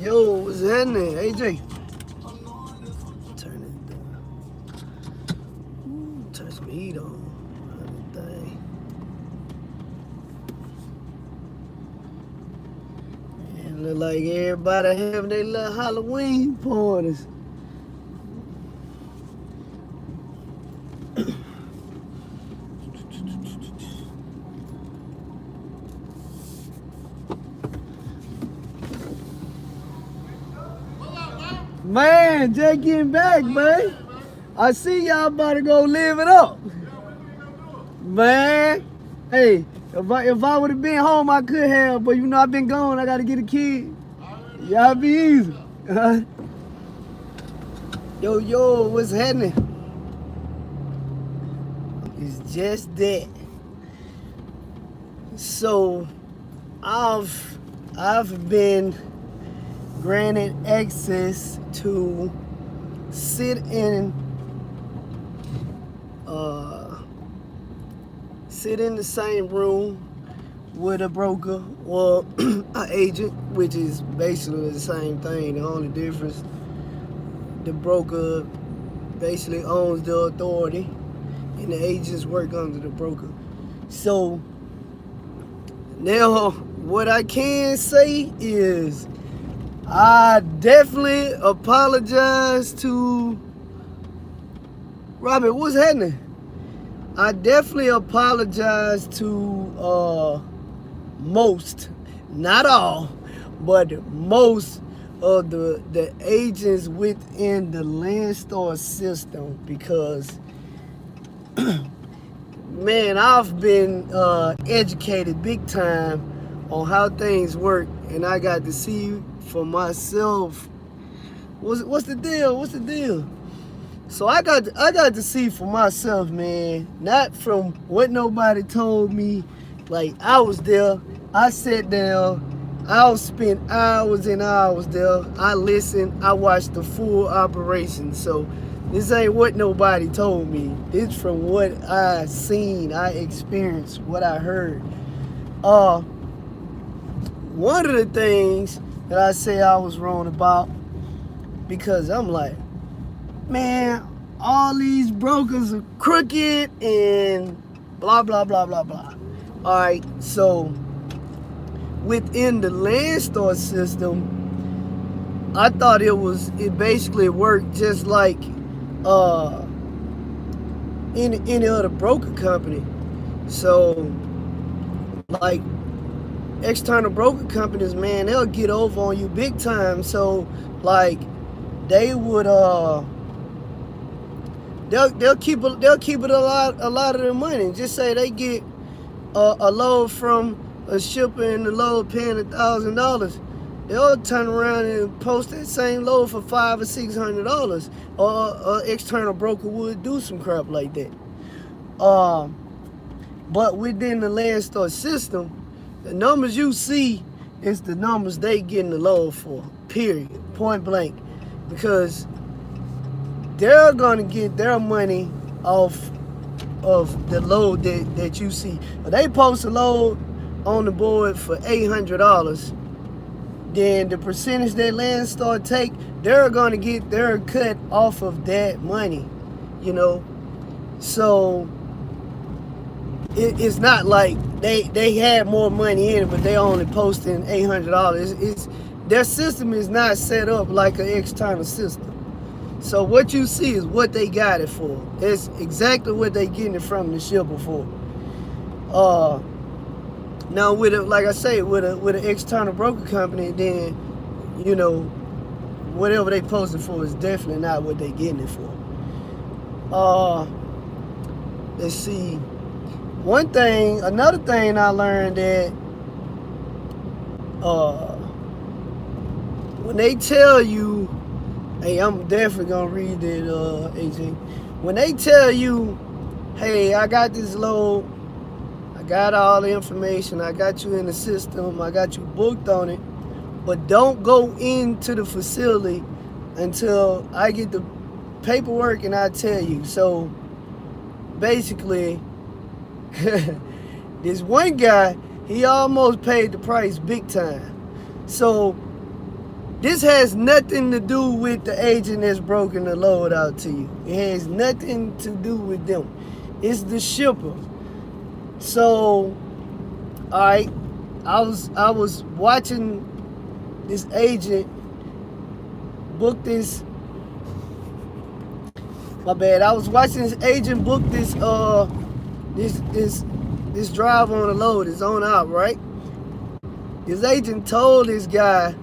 Yo, what's happening? AJ. Turn it down. Turn some heat on. Thing. It look like everybody having their little Halloween parties. Man, just getting back, man. I see y'all about to go live it up. Man, hey, if I would have been home, I could have, but you know I've been gone. I got to get a kid. Y'all be easy. Yo, what's happening? It's just that. So, I've been granted access to sit in the same room with a broker or an agent, which is basically the same thing. The only difference, the broker basically owns the authority and the agents work under the broker. So now what I can say is I definitely apologize to Robert. What's happening? I definitely apologize to most, not all, but most of the agents within the Landstar system, because man, I've been educated big time on how things work, and I got to see for myself what's the deal. So I got to see for myself, man, not from what nobody told me. Like, I was there, I sat down, I spent hours and hours there, I listened, I watched the full operation. So this ain't what nobody told me. It's from what I seen, I experienced, what I heard. One of the things that I say I was wrong about, because I'm like, man, all these brokers are crooked and blah, blah, blah, blah, blah. All right, so within the Landstar system, I thought it basically worked just like any other broker company. So, like, external broker companies, man, they'll get over on you big time. So, like, they would they'll keep it a lot of their money. Just say they get a load from a shipper and the load paying $1,000, they'll turn around and post that same load for $500 or $600, or an external broker would do some crap like that. But within the Landstar system, the numbers you see is the numbers they getting the load for, period, point blank, because they're gonna get their money off of the load that you see. If they post a load on the board for $800, then the percentage that Landstar take, they're gonna get their cut off of that money, you know. So it's not like they had more money in it, but they only posting $800. It's their system is not set up like an external system. So what you see is what they got it for. It's exactly what they getting it from the shipper for. Now with like I say, with an external broker company, then you know whatever they posted for is definitely not what they getting it for. Let's see. Another thing I learned that when they tell you, hey, I'm definitely gonna read it, AJ. When they tell you, hey, I got this load, I got all the information, I got you in the system, I got you booked on it, but don't go into the facility until I get the paperwork and I tell you. So basically, this one guy, he almost paid the price big time. So this has nothing to do with the agent that's broken the load out to you. It has nothing to do with them. It's the shipper. So, all right, I was watching this agent book this. My bad. I was watching this agent book this this drive on the load. It's on out, right? This agent told this guy,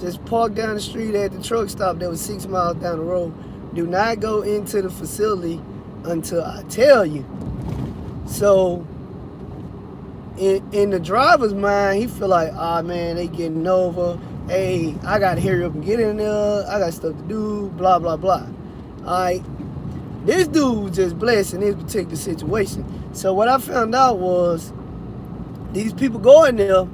just park down the street at the truck stop that was 6 miles down the road. Do not go into the facility until I tell you. So in the driver's mind, he feel like, ah, man, they getting over. Hey, I gotta hurry up and get in there. I got stuff to do, blah, blah, blah. All right. This dude was just blessed in this particular situation. So what I found out was these people go in there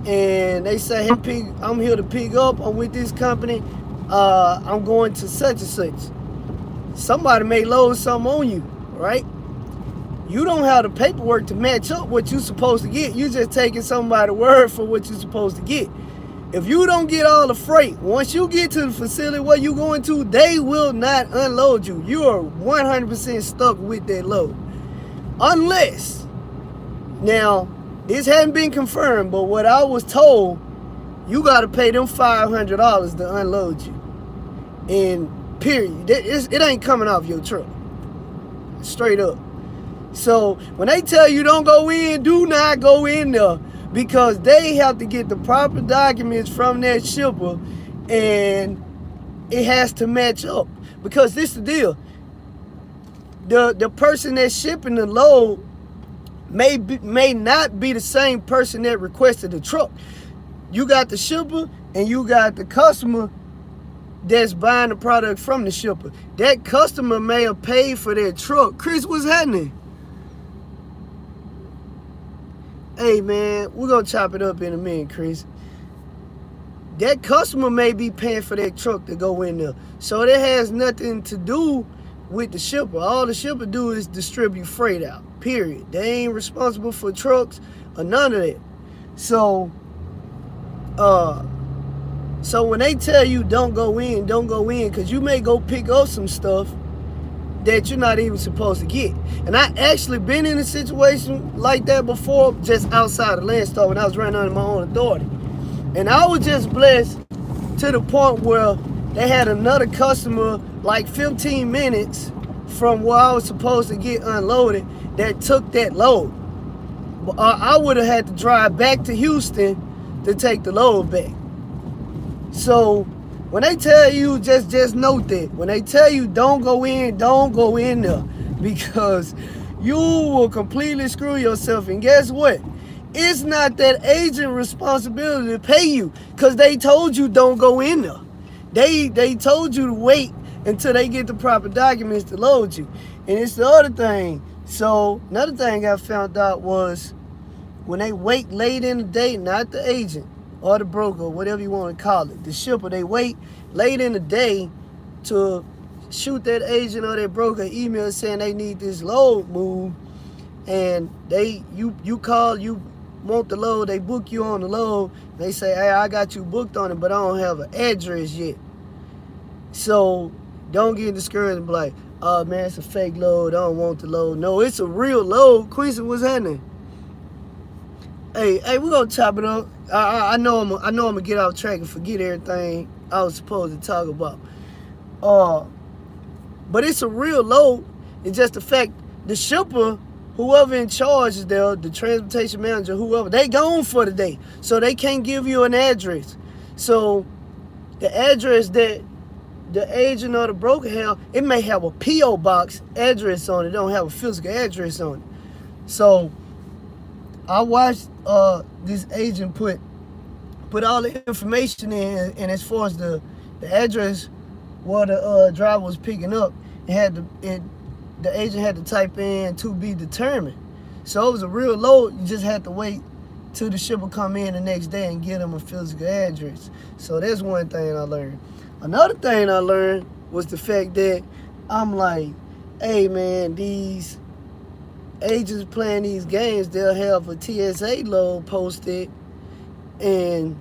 and they say, hey, I'm here to pick up. I'm with this company. I'm going to such and such. Somebody may load something on you, right? You don't have the paperwork to match up what you're supposed to get. You're just taking somebody's word for what you're supposed to get. If you don't get all the freight, once you get to the facility where you're going to, they will not unload you. You are 100% stuck with that load. Unless, now, this hadn't been confirmed, but what I was told, you got to pay them $500 to unload you. And period. It ain't coming off your truck. Straight up. So when they tell you don't go in, do not go in there, because they have to get the proper documents from that shipper and it has to match up. Because this is the deal. The person that's shipping the load may not be the same person that requested the truck. You got the shipper and you got the customer that's buying the product from the shipper. That customer may have paid for their truck. Chris, what's happening? Hey, man, we're going to chop it up in a minute, Chris. That customer may be paying for that truck to go in there. So that has nothing to do with the shipper. All the shipper do is distribute freight out, period. They ain't responsible for trucks or none of that. So when they tell you don't go in, because you may go pick up some stuff that you're not even supposed to get. And I actually been in a situation like that before, just outside of Landstar when I was running under my own authority. And I was just blessed to the point where they had another customer like 15 minutes from where I was supposed to get unloaded that took that load. I would have had to drive back to Houston to take the load back. So when they tell you, just note that. When they tell you don't go in there, because you will completely screw yourself. And guess what? It's not that agent responsibility to pay you, because they told you don't go in there. They told you to wait until they get the proper documents to load you. And it's the other thing. So another thing I found out was when they wait late in the day, not the agent or the broker, whatever you want to call it, the shipper, they wait late in the day to shoot that agent or that broker an email saying they need this load moved, and you call, you want the load, they book you on the load, they say, hey, I got you booked on it, but I don't have an address yet. So don't get discouraged and be like, oh man, it's a fake load, I don't want the load. No, it's a real load. Quincy, what's happening? Hey, we're gonna chop it up. I know I'm gonna get off track and forget everything I was supposed to talk about. But it's a real load. It's just the fact the shipper, whoever in charge is there, the transportation manager, whoever, they gone for the day. So they can't give you an address. So the address that the agent or the broker have, it may have a P.O. box address on it. It don't have a physical address on it. So I watched this agent put put all the information in, and as far as the address where the driver was picking up, the agent had to type in to be determined. So it was a real load. You just had to wait till the shipper come in the next day and get them a physical address. So that's one thing I learned. Another thing I learned was the fact that I'm like, hey man, these agents playing these games, they'll have a TSA load posted, and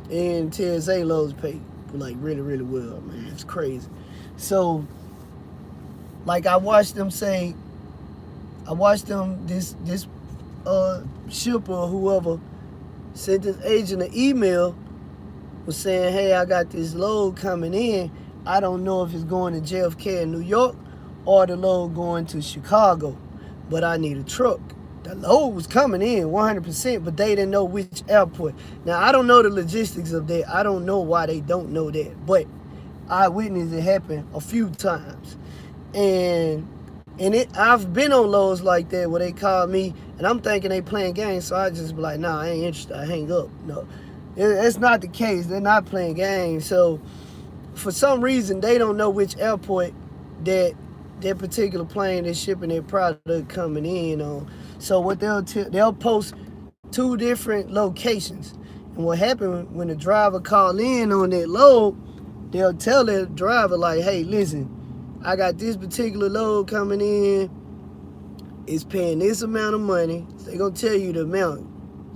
TSA loads pay like really, really well, man. It's crazy. So like I watched them, this shipper or whoever sent this agent an email, was saying, hey, I got this load coming in. I don't know if it's going to JFK in New York or the load going to Chicago, but I need a truck. The load was coming in 100%, but they didn't know which airport. Now, I don't know the logistics of that. I don't know why they don't know that, but I witnessed it happen a few times. And I've been on loads like that where they call me and I'm thinking they playing games, so I just be like, nah, I ain't interested. I hang up. No, it's not the case. They're not playing games. So for some reason, they don't know which airport that particular plane is shipping their product coming in on. So what they'll post two different locations. And what happened when the driver call in on that load, they'll tell the driver like, hey, listen, I got this particular load coming in. It's paying this amount of money. So they're going to tell you the amount.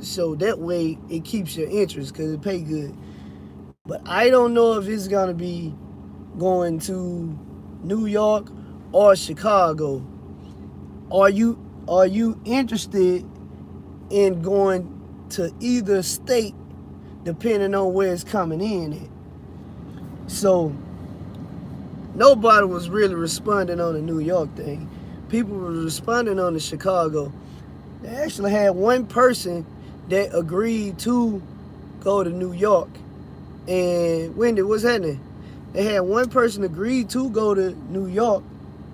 So that way it keeps your interest because it pay good. But I don't know if it's going to be going to New York or Chicago. Are you interested in going to either state depending on where it's coming in at? So nobody was really responding on the New York thing. People were responding on the Chicago. They actually had one person that agreed to go to New York. And Wendy, what's happening? They had one person agreed to go to New York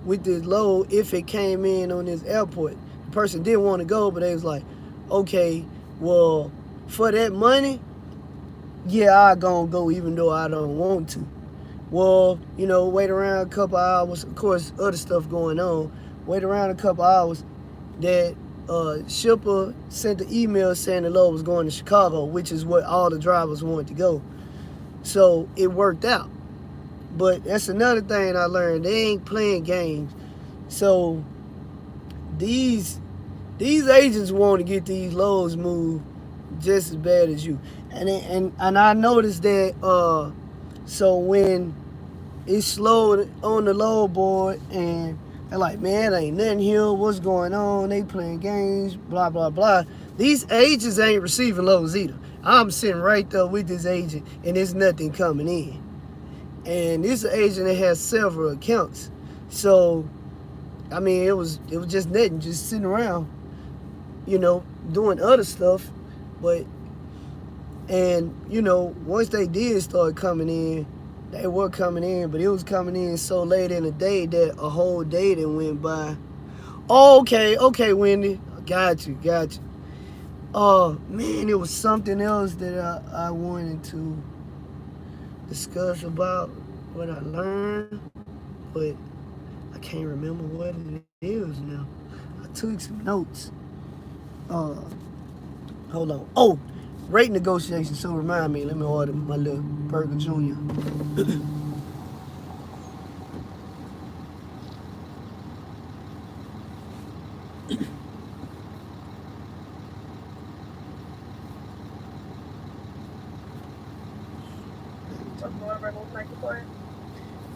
with this load if it came in on this airport. The person didn't want to go, but they was like, okay, well, for that money, yeah, I gonna go even though I don't want to. Well, wait around a couple hours. Of course, other stuff going on. Wait around a couple hours. That shipper sent the email saying the load was going to Chicago, which is what all the drivers wanted to go. So it worked out. But that's another thing I learned. They ain't playing games. So these agents want to get these loads moved just as bad as you. And I noticed that so when it's slowed on the load board and they're like, man, ain't nothing here, what's going on? They playing games, blah, blah, blah. These agents ain't receiving loads either. I'm sitting right there with this agent and there's nothing coming in. And this agent that has several accounts. So, I mean, it was just nothing, just sitting around, doing other stuff. But, and, once they did start coming in, they were coming in, but it was coming in so late in the day that a whole day then went by. Oh, okay, Wendy. Got you. Oh, man, it was something else that I wanted to discuss about what I learned, but I can't remember what it is now. I took some notes. Hold on. Oh, rate negotiation. So remind me, let me order my little Burger Jr.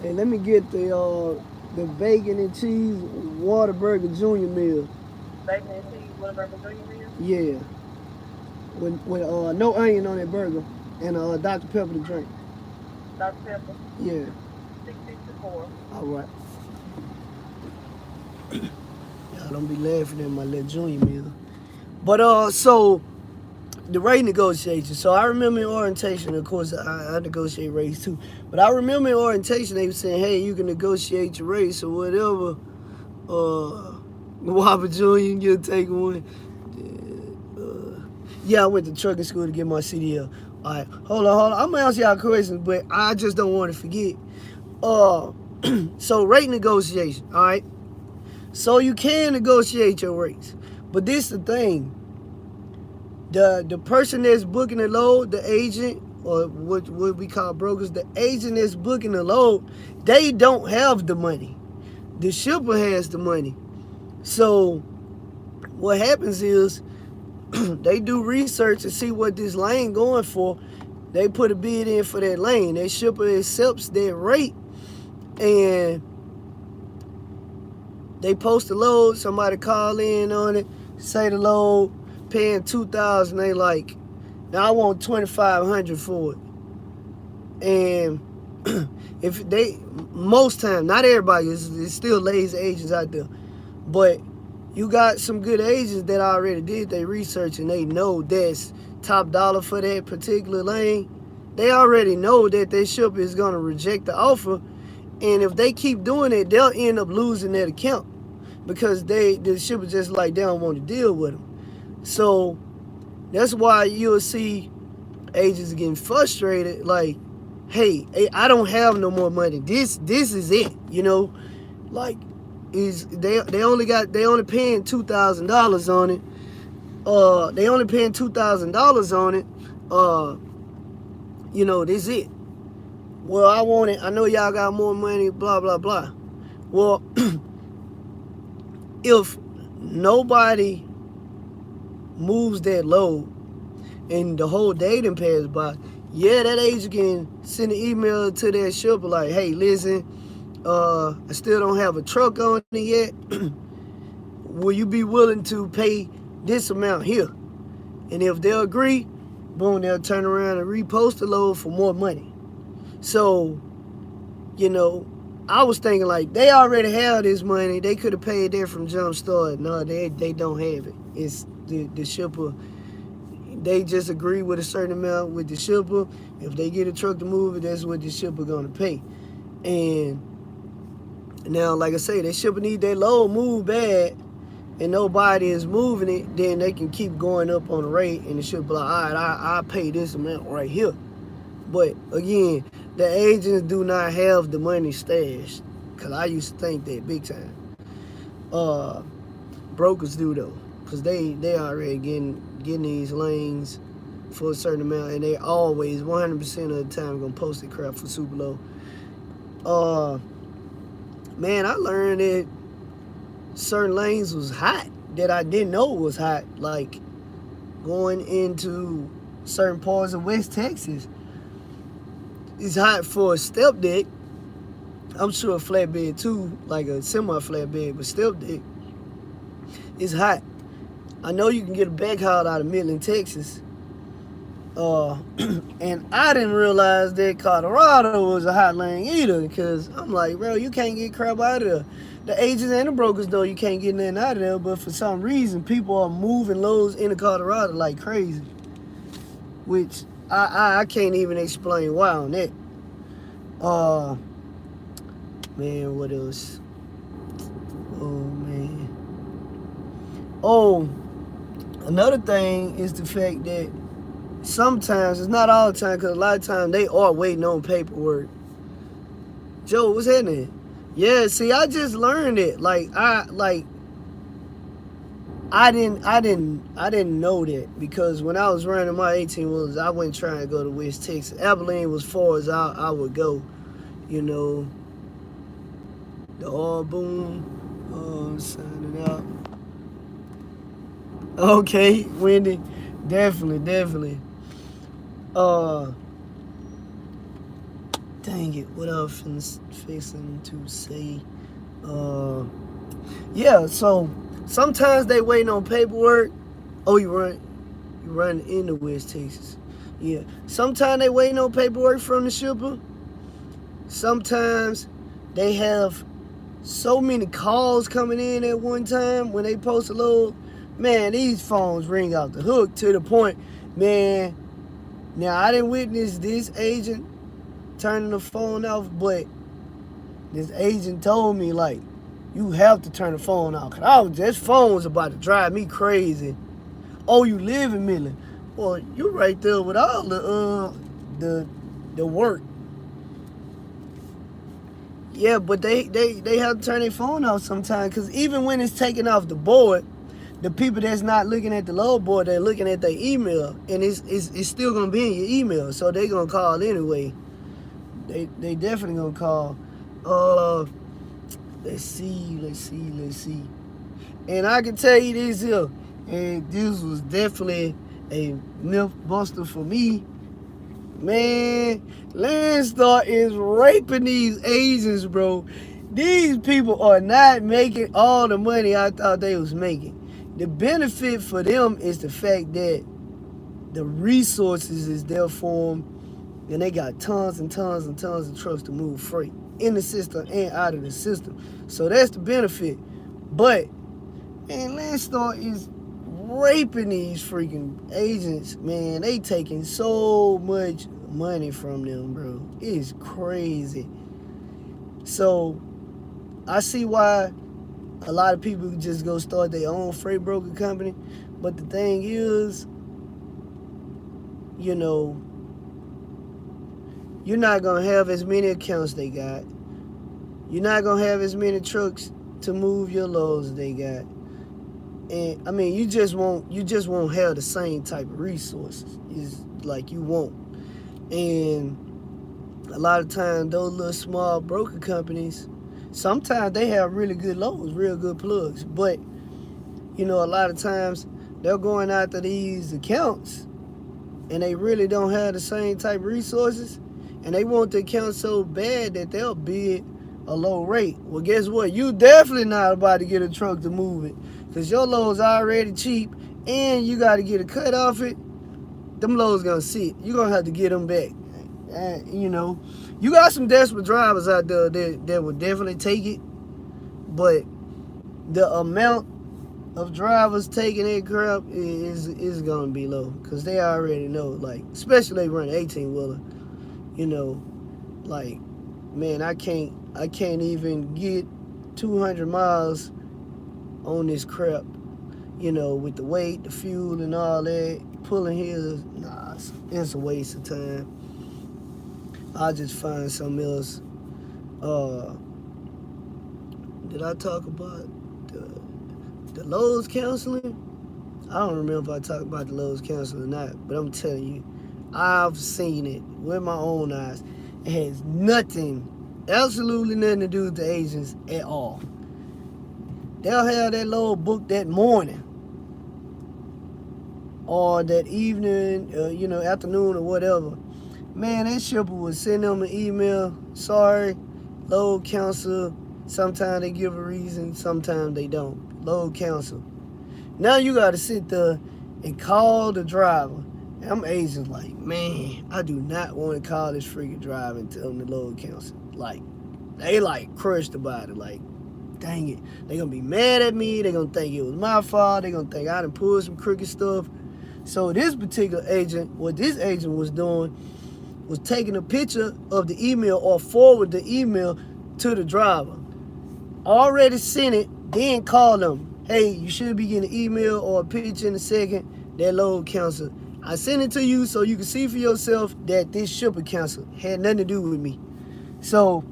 Hey, let me get the bacon and cheese Whataburger Junior meal. Bacon and cheese Whataburger Junior meal? Yeah. With no onion on that burger and Dr. Pepper to drink. Dr. Pepper? Yeah. 664. All right. Y'all don't be laughing at my little Junior meal. But so the rate negotiation. So I remember in orientation, of course, I negotiate rates too. But I remember in orientation, they were saying, hey, you can negotiate your rates or whatever. Whopper Jr., you'll take one. Yeah, I went to trucking school to get my CDL. All right, hold on. I'm gonna answer y'all questions, but I just don't want to forget. Uh, so rate negotiation. All right, so you can negotiate your rates, but this the thing: the person that's booking the load, the agent, or what we call brokers, the agent that's booking the load, they don't have the money. The shipper has the money. So what happens is they do research to see what this lane going for. They put a bid in for that lane. That shipper accepts that rate, and they post the load. Somebody call in on it, say the load paying $2,000. They like, now I want $2,500 for it. And if they, most time, not everybody, it's still lazy agents out there, but you got some good agents that already did their research and they know that's top dollar for that particular lane. They already know that their shipper is going to reject the offer, and if they keep doing it, they'll end up losing that account because the shipper just like they don't want to deal with them. So that's why you'll see agents getting frustrated, like, hey, I don't have no more money. This is it, you know, like. Is they only paying $2,000 on it. They only paying $2,000 on it. You know, this it. Well, I want it. I know y'all got more money. Blah blah blah. Well, if nobody moves that load and the whole day done passed by, yeah, that agent can send an email to that shipper like, hey, listen, I still don't have a truck on it yet. Will you be willing to pay this amount here? And if they'll agree, boom, they'll turn around and repost the load for more money. So, you know, I was thinking like they already have this money. They could have paid that from jump start. No, they don't have it. It's the shipper. They just agree with a certain amount with the shipper. If they get a truck to move it, that's what the shipper gonna pay. And now, like I say, they shipper need their load moved bad, and nobody is moving it, then they can keep going up on the rate, and the shipper like, all right, I pay this amount right here. But again, the agents do not have the money stashed, because I used to think that big time. Brokers do though, because they already getting these lanes for a certain amount, and they always 100% of the time gonna post the crap for super low. Man, I learned that certain lanes was hot that I didn't know was hot. Like going into certain parts of West Texas, it's hot for a step deck. I'm sure a flatbed too, like a semi-flatbed, but step deck is hot. I know you can get a back haul out of Midland, Texas. And I didn't realize that Colorado was a hot lane either, because I'm like, bro, you can't get crap out of there. The agents and the brokers know you can't get nothing out of there, but for some reason, people are moving loads into Colorado like crazy, which I can't even explain why on that. Man, what else? Oh, man. Oh, another thing is the fact that sometimes, it's not all the time, because a lot of times they are waiting on paperwork. Joe, what's happening? Yeah, see, I just learned it. I didn't know that, because when I was running my 18 wheelers, I wasn't trying to go to West Texas. Abilene was far as I would go, you know. The all boom, signing out. Okay, Wendy, definitely. Dang it, what I was fixing to say? Yeah, so sometimes they waiting on paperwork. Oh, you run into West Texas. Yeah, sometimes they waiting on paperwork from the shipper. Sometimes they have so many calls coming in at one time when they post a load. Man, these phones ring off the hook to the point, man. Now, I didn't witness this agent turning the phone off, but this agent told me, like, you have to turn the phone off. Cause this phone was about to drive me crazy. Oh, you live in Midland? Well, you right there with all the the work. Yeah, but they have to turn their phone off sometimes because even when it's taken off the board, the people that's not looking at the load board, they're looking at their email, and it's still gonna be in your email, so they gonna call anyway. They definitely gonna call. Uh, let's see. And I can tell you this here, and this was definitely a myth buster for me. Man, Landstar is raping these agents, bro. These people are not making all the money I thought they was making. The benefit for them is the fact that the resources is there for them, and they got tons and tons and tons of trucks to move freight in the system and out of the system. So that's the benefit. But, man, Landstar is raping these freaking agents, man. They taking so much money from them, bro. It's crazy. So I see why a lot of people just go start their own freight broker company. But the thing is, you know, you're not gonna have as many accounts they got. You're not gonna have as many trucks to move your loads they got. And I mean, you just won't have the same type of resources. It's like you won't. And a lot of times those little small broker companies, sometimes they have really good loads, real good plugs. But, you know, a lot of times they're going after these accounts and they really don't have the same type of resources. And they want the account so bad that they'll bid a low rate. Well, guess what? You definitely not about to get a truck to move it, because your load's already cheap and you got to get a cut off it. Them loads gonna sit. You're gonna have to get them back. You know, you got some desperate drivers out there that would definitely take it, but the amount of drivers taking that crap is gonna be low, because they already know, like, especially they run 18-wheeler, you know, like, man, I can't even get 200 miles on this crap, you know, with the weight, the fuel, and all that. Pulling here, nah, it's a waste of time. I'll just find something else. Did I talk about the loads counseling? I don't remember if I talked about the loads counseling or not, but I'm telling you, I've seen it with my own eyes. It has nothing, absolutely nothing to do with the agents at all. They'll have that load booked that morning or that evening, you know, afternoon or whatever. Man, that shipper would send them an email, sorry, load cancel. Sometimes they give a reason, sometimes they don't. Load cancel. Now you got to sit there and call the driver. And I'm agents like, man, I do not want to call this freaking driver and tell them the load cancel. Like, they like crushed about it. Like, dang it. They gonna be mad at me. They gonna think it was my fault. They gonna think I done pulled some crooked stuff. So this particular agent, what this agent was doing was taking a picture of the email or forward the email to the driver. Already sent it, then call them. Hey, you should be getting an email or a picture in a second. That load canceled. I sent it to you so you can see for yourself that this shipper canceled. Had nothing to do with me. So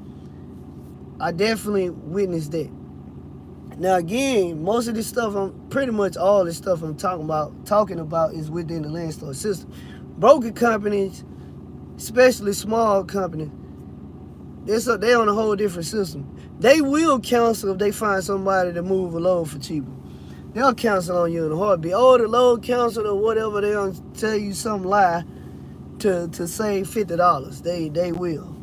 I definitely witnessed that. Now again, most of this stuff, pretty much all this stuff I'm talking about is within the Landstar system. Broker companies, especially small companies, they're on a whole different system. They will cancel if they find somebody to move a load for cheaper. They'll cancel on you in a heartbeat. Oh, the load canceled or whatever. They'll tell you some lie to save $50. They will.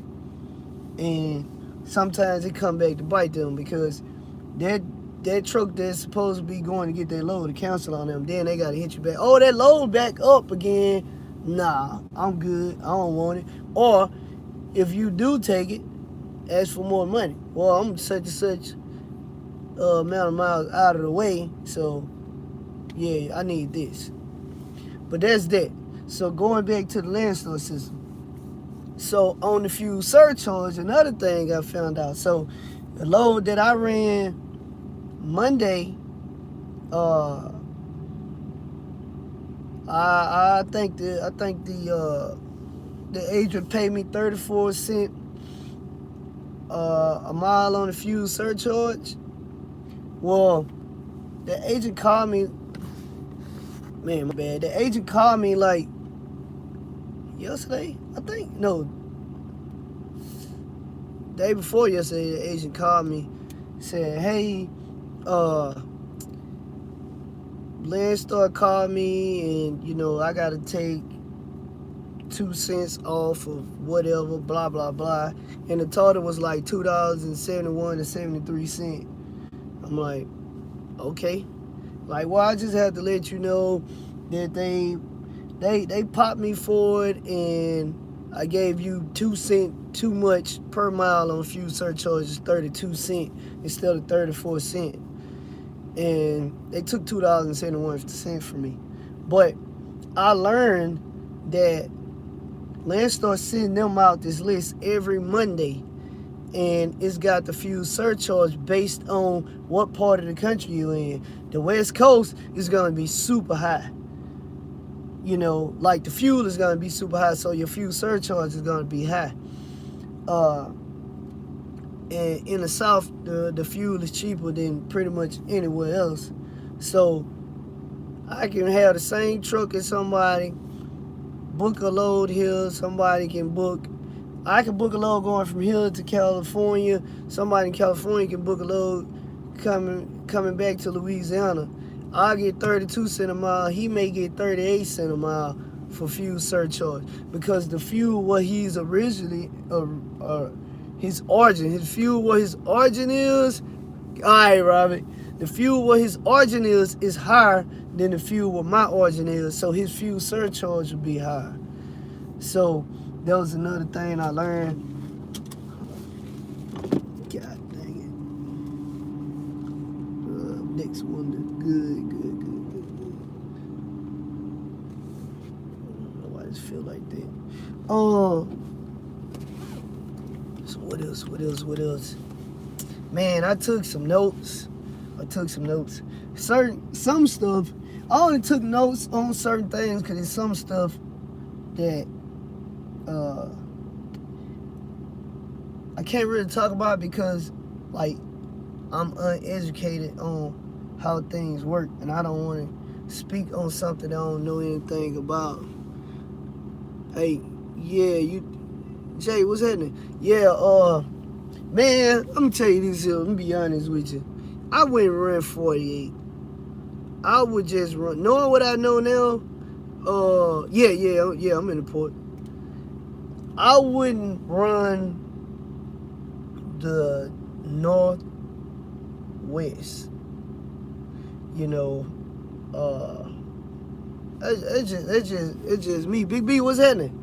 And sometimes it come back to bite them, because that truck that's supposed to be going to get that load to cancel on them, then they got to hit you back. Oh, that load back up again. Nah, I'm good. I don't want it. Or if you do take it, ask for more money. Well, I'm such and such amount of miles out of the way, so yeah, I need this. But that's that. So going back to the Landstar system. So on the fuel surcharge, another thing I found out. So the load that I ran Monday, I think the agent paid me 34 cents a mile on the fuel surcharge. Well, the agent called me. Man, my bad. The agent called me like yesterday. I think no, day before yesterday. The agent called me, said, "Hey, uh, Landstar called me, and I gotta take 2 cents off of whatever, blah blah blah, and the total was like $2.71 and 73 cents." I'm like, okay, like, well, I just have to let you know that they popped me for it, and I gave you 2 cents too much per mile on fuel surcharges, 32 cents instead of 34 cents, and they took $2.71 from me. But I learned that Landstar sending them out this list every Monday, and it's got the fuel surcharge based on what part of the country you're in. The West Coast is going to be super high. Like the fuel is going to be super high, so your fuel surcharge is going to be high. And in the South, the fuel is cheaper than pretty much anywhere else. So I can have the same truck as somebody, book a load here, somebody can book. I can book a load going from here to California. Somebody in California can book a load coming back to Louisiana. I'll get 32 cents a mile. He may get 38 cents a mile for fuel surcharge, because the fuel what he's originally his origin is. All right, Robert. The fuel what his origin is higher than the fuel what my origin is, so his fuel surcharge will be higher. So that was another thing I learned. God dang it. Next one. Good. I don't know why I just feel like that. So what else? Man, I took some notes. Some stuff, I only took notes on certain things because there's some stuff that I can't really talk about because, like, I'm uneducated on how things work, and I don't want to speak on something I don't know anything about. Hey, yeah, Jay, what's happening? Yeah, man, I'm gonna tell you this here. Let me be honest with you. I wouldn't run 48. I would just run. Knowing what I know now, I'm in the port. I wouldn't run the northwest. It's just me. Big B, what's happening?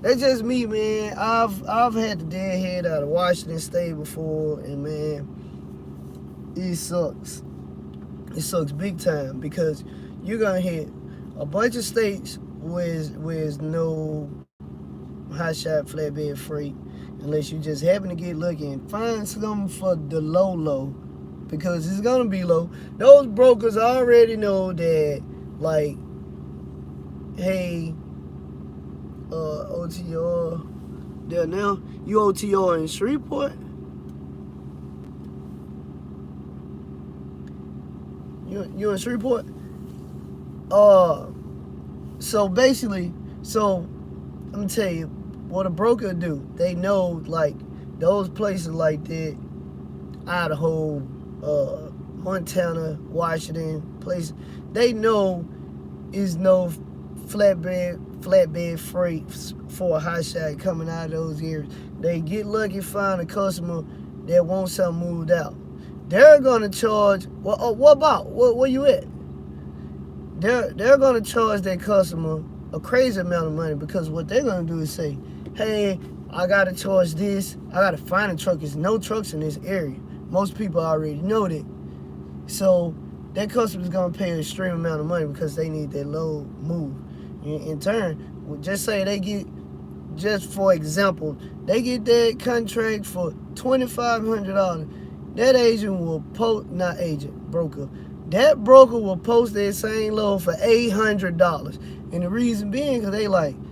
That's just me, man. I've had the deadhead out of Washington State before, and man, it sucks. It sucks big time, because you're gonna hit a bunch of states with no high shot flatbed freight, unless you just happen to get lucky and find something for the low, because it's gonna be low. Those brokers already know that, like, hey, OTR there now. You OTR in Shreveport? You in Shreveport? So basically, I'm gonna tell you what a broker do. They know, like, those places like that, Idaho, Montana, Washington, places, they know is no flatbed freight for a high shot coming out of those areas. They get lucky, find a customer that wants something moved out. They're gonna charge. Well, what about? Where you at? They're gonna charge that customer a crazy amount of money, because what they're gonna do is say, "Hey, I gotta charge this. I gotta find a truck. There's no trucks in this area." Most people already know that. So that customer's gonna pay an extreme amount of money because they need that load moved. In turn, just say they get, just for example, they get that contract for $2,500. That agent will broker. that broker will post that same load for $800. And the reason being, because they like,